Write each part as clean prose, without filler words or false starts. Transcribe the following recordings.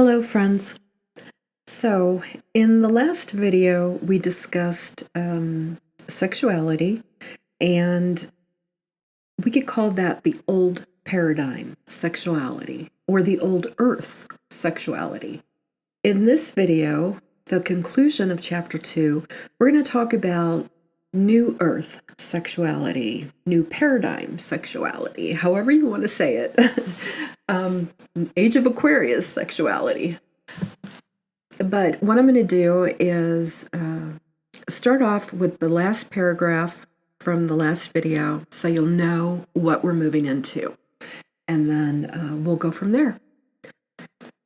Hello, friends. So, in the last video, we discussed sexuality, and we could call that the old paradigm sexuality, or the old earth sexuality. In this video, the conclusion of chapter 2, we're going to talk about new earth sexuality, new paradigm sexuality, however you want to say it. Age of Aquarius sexuality. But what I'm going to do is start off with the last paragraph from the last video so you'll know what we're moving into. And then we'll go from there.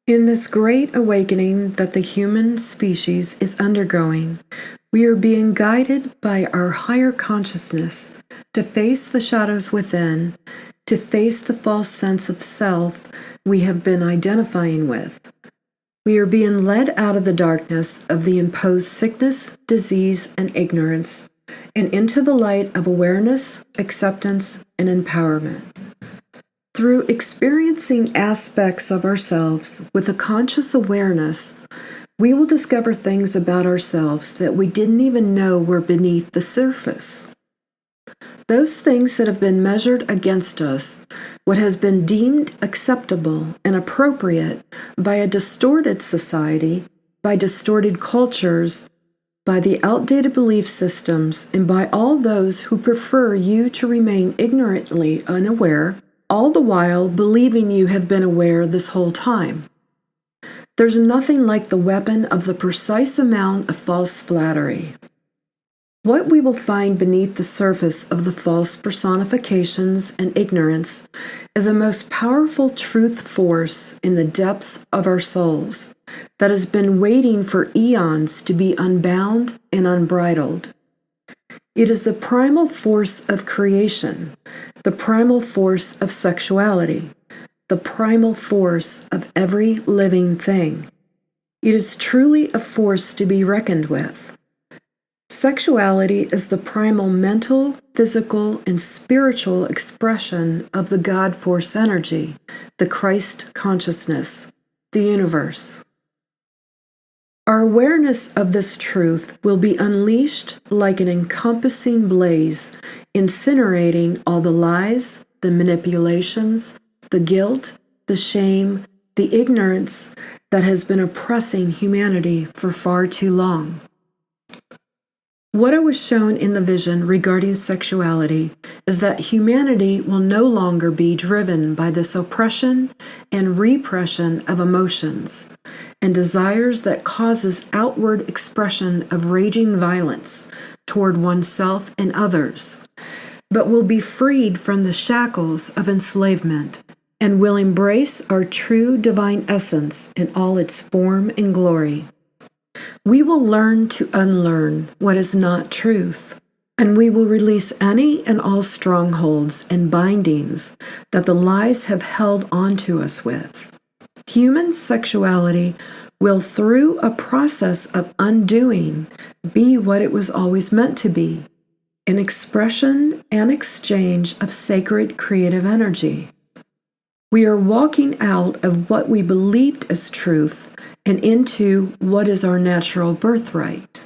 In this great awakening that the human species is undergoing, we are being guided by our higher consciousness to face the shadows within, to face the false sense of self we have been identifying with. We are being led out of the darkness of the imposed sickness, disease, and ignorance, and into the light of awareness, acceptance, and empowerment. Through experiencing aspects of ourselves with a conscious awareness, we will discover things about ourselves that we didn't even know were beneath the surface. Those things that have been measured against us, what has been deemed acceptable and appropriate by a distorted society, by distorted cultures, by the outdated belief systems, and by all those who prefer you to remain ignorantly unaware, all the while believing you have been aware this whole time. There's nothing like the weapon of the precise amount of false flattery. What we will find beneath the surface of the false personifications and ignorance is a most powerful truth force in the depths of our souls that has been waiting for eons to be unbound and unbridled. It is the primal force of creation, the primal force of sexuality, the primal force of every living thing. It is truly a force to be reckoned with. Sexuality is the primal mental, physical, and spiritual expression of the God Force energy, the Christ consciousness, the universe. Our awareness of this truth will be unleashed like an encompassing blaze, incinerating all the lies, the manipulations, the guilt, the shame, the ignorance that has been oppressing humanity for far too long. What I was shown in the vision regarding sexuality is that humanity will no longer be driven by this oppression and repression of emotions and desires that causes outward expression of raging violence toward oneself and others, but will be freed from the shackles of enslavement and will embrace our true divine essence in all its form and glory. We will learn to unlearn what is not truth, and we will release any and all strongholds and bindings that the lies have held onto us with. Human sexuality will, through a process of undoing, be what it was always meant to be, an expression and exchange of sacred creative energy. We are walking out of what we believed as truth and into what is our natural birthright.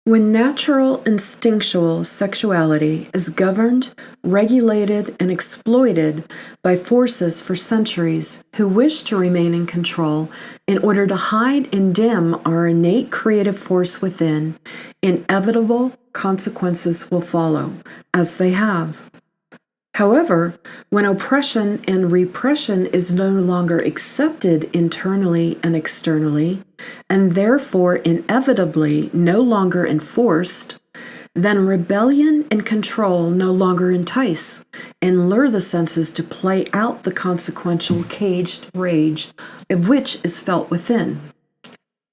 When natural instinctual sexuality is governed, regulated, and exploited by forces for centuries who wish to remain in control in order to hide and dim our innate creative force within, inevitable consequences will follow, as they have. However, when oppression and repression is no longer accepted internally and externally, and therefore inevitably no longer enforced, then rebellion and control no longer entice and lure the senses to play out the consequential caged rage of which is felt within.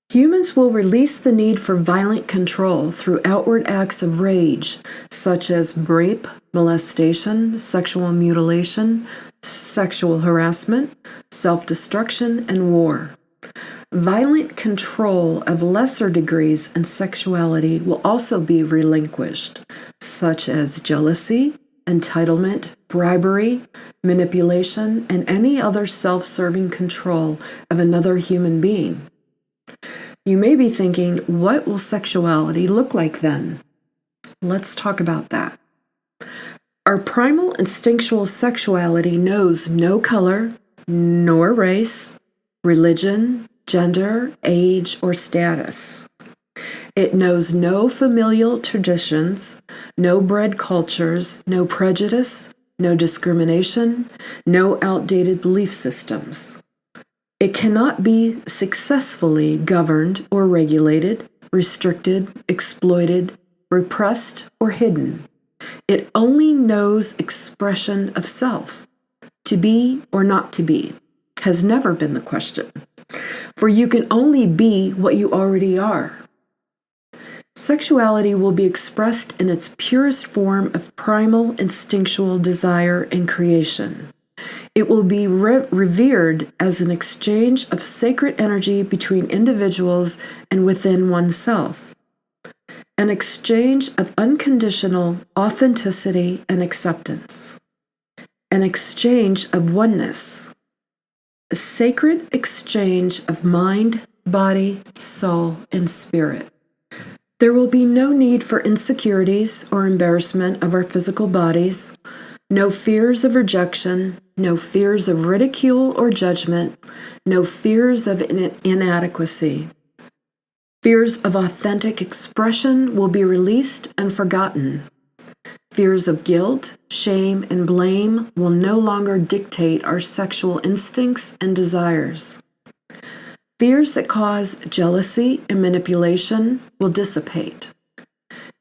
Humans will release the need for violent control through outward acts of rage, such as rape, molestation, sexual mutilation, sexual harassment, self-destruction, and war. Violent control of lesser degrees in sexuality will also be relinquished, such as jealousy, entitlement, bribery, manipulation, and any other self-serving control of another human being. You may be thinking, what will sexuality look like then? Let's talk about that. Our primal instinctual sexuality knows no color, nor race, religion, gender, age, or status. It knows no familial traditions, no bred cultures, no prejudice, no discrimination, no outdated belief systems. It cannot be successfully governed or regulated, restricted, exploited, repressed, or hidden. It only knows expression of self. To be or not to be has never been the question, for you can only be what you already are. Sexuality will be expressed in its purest form of primal instinctual desire and creation. It will be revered as an exchange of sacred energy between individuals and within oneself. An exchange of unconditional authenticity and acceptance. An exchange of oneness. A sacred exchange of mind, body, soul, and spirit. There will be no need for insecurities or embarrassment of our physical bodies, no fears of rejection, no fears of ridicule or judgment, no fears of inadequacy. Fears of authentic expression will be released and forgotten. Fears of guilt, shame, and blame will no longer dictate our sexual instincts and desires. Fears that cause jealousy and manipulation will dissipate.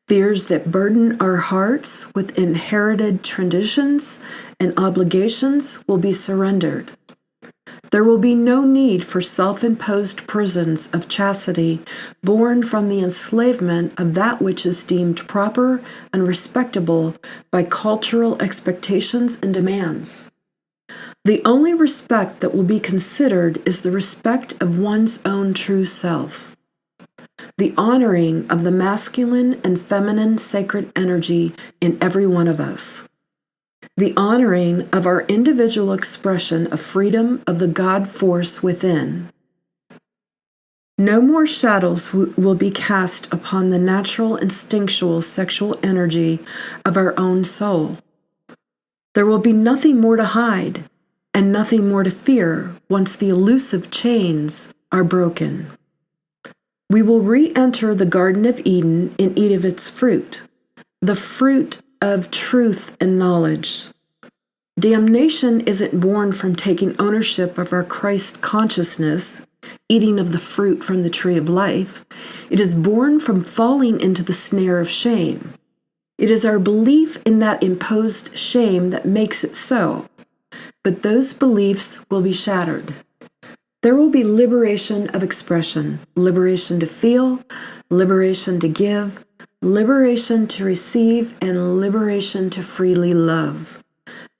Fears that burden our hearts with inherited traditions and obligations will be surrendered. There will be no need for self-imposed prisons of chastity born from the enslavement of that which is deemed proper and respectable by cultural expectations and demands. The only respect that will be considered is the respect of one's own true self. The honoring of the masculine and feminine sacred energy in every one of us. The honoring of our individual expression of freedom of the God force within. No more shadows will be cast upon the natural instinctual sexual energy of our own soul. There will be nothing more to hide and nothing more to fear once the elusive chains are broken. We will re-enter the Garden of Eden and eat of its fruit, the fruit of truth and knowledge. Damnation isn't born from taking ownership of our Christ consciousness, eating of the fruit from the tree of life. It is born from falling into the snare of shame. It is our belief in that imposed shame that makes it so. But those beliefs will be shattered. There will be liberation of expression, liberation to feel, liberation to give, liberation to receive, and liberation to freely love.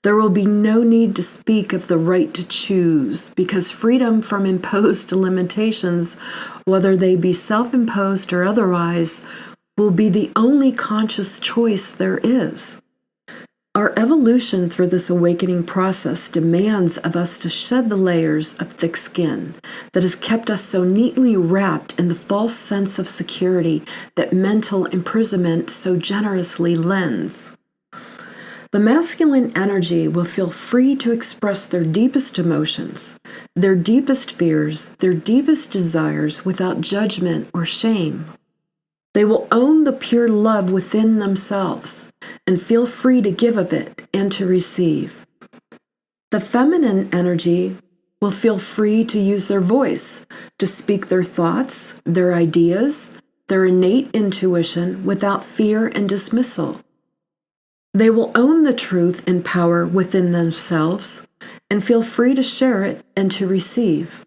There will be no need to speak of the right to choose, because freedom from imposed limitations, whether they be self-imposed or otherwise, will be the only conscious choice there is. Our evolution through this awakening process demands of us to shed the layers of thick skin that has kept us so neatly wrapped in the false sense of security that mental imprisonment so generously lends. The masculine energy will feel free to express their deepest emotions, their deepest fears, their deepest desires without judgment or shame. They will own the pure love within themselves and feel free to give of it and to receive. The feminine energy will feel free to use their voice, to speak their thoughts, their ideas, their innate intuition without fear and dismissal. They will own the truth and power within themselves and feel free to share it and to receive.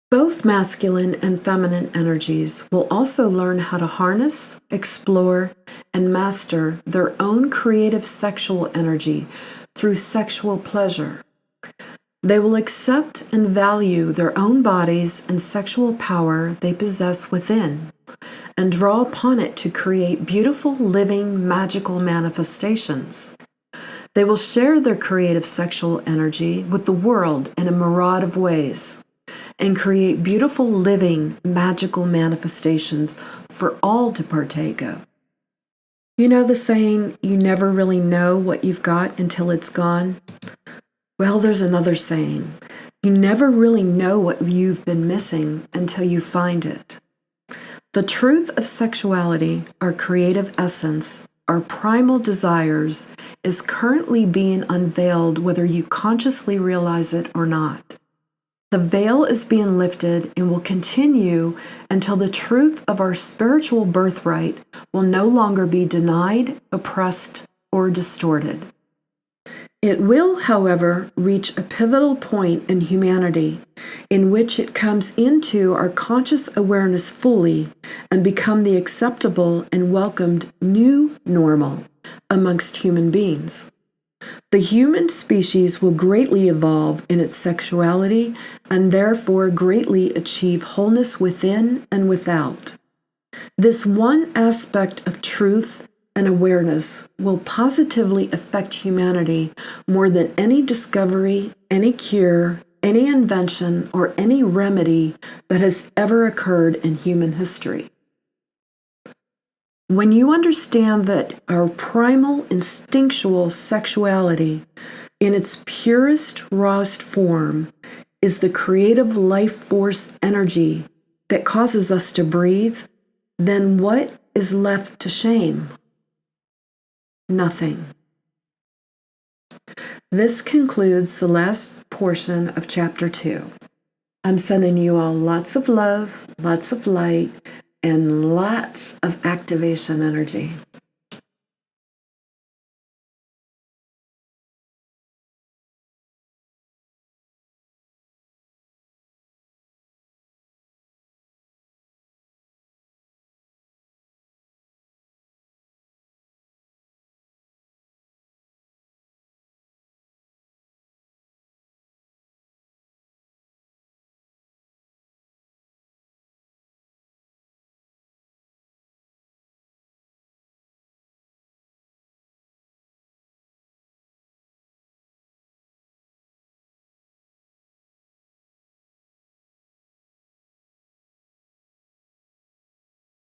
Both masculine and feminine energies will also learn how to harness, explore, and master their own creative sexual energy through sexual pleasure. They will accept and value their own bodies and sexual power they possess within, and draw upon it to create beautiful, living, magical manifestations. They will share their creative sexual energy with the world in a myriad of ways and create beautiful, living, magical manifestations for all to partake of. You know the saying, you never really know what you've got until it's gone? Well, there's another saying, you never really know what you've been missing until you find it. The truth of sexuality, our creative essence, our primal desires, is currently being unveiled whether you consciously realize it or not. The veil is being lifted and will continue until the truth of our spiritual birthright will no longer be denied, oppressed, or distorted. It will, however, reach a pivotal point in humanity in which it comes into our conscious awareness fully and become the acceptable and welcomed new normal amongst human beings. The human species will greatly evolve in its sexuality and therefore greatly achieve wholeness within and without. This one aspect of truth and awareness will positively affect humanity more than any discovery, any cure, any invention, or any remedy that has ever occurred in human history. When you understand that our primal instinctual sexuality, in its purest, rawest form, is the creative life force energy that causes us to breathe, then what is left to shame? Nothing. This concludes the last portion of Chapter 2. I'm sending you all lots of love, lots of light, and lots of activation energy.